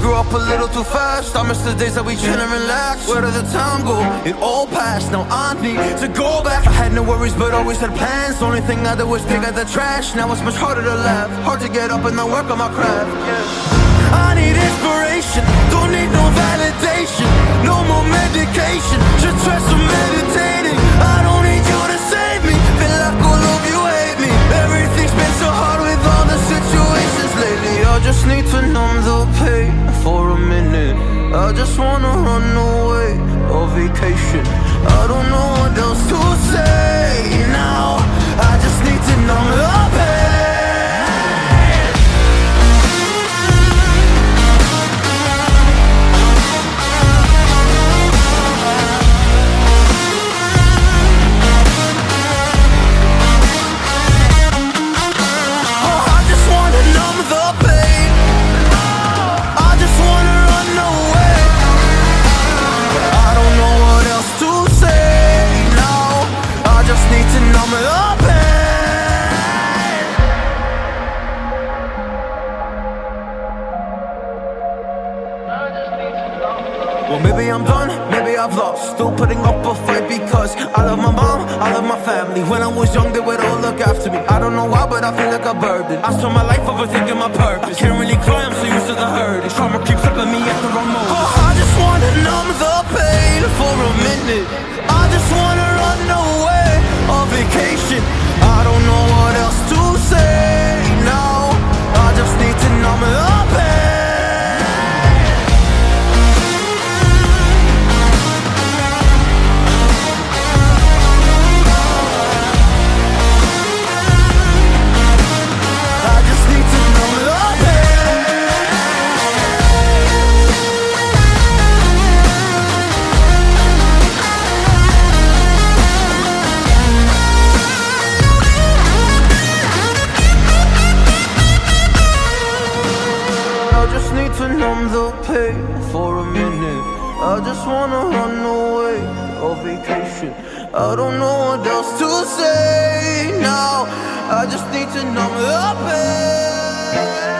grew up a little too fast. I miss the days that we chill and relax. Where did the time go? It all passed, now I need to go back. I had no worries but always had plans. Only thing I did was pick out the trash. Now it's much harder to laugh, hard to get up and then work on my craft. I need inspiration, don't need no validation. No more medication, just try some meditating. I don't need you to save me, feel like all of you hate me. Everything's been so hard with all the situations lately. I just need to numb the pain for a minute. I just wanna run away on vacation. I don't know what else to say now. I just need to numb the pain. Well, maybe I'm done, maybe I've lost. Still putting up a fight because I love my mom, I love my family. When I was young, they would all look after me. I don't know why, but I feel like a burden. I spend my life overthinking my purpose. Can't really cry, I'm so used to the hurt. Trauma keeps flipping me at the wrong moment. Oh, I just wanna numb the pain for a minute. I just wanna run away on vacation. I don't know what else to say now. I just need to numb the pain. To numb the pain for a minute. I just wanna run away on vacation. I don't know what else to say now. I just need to numb the pain.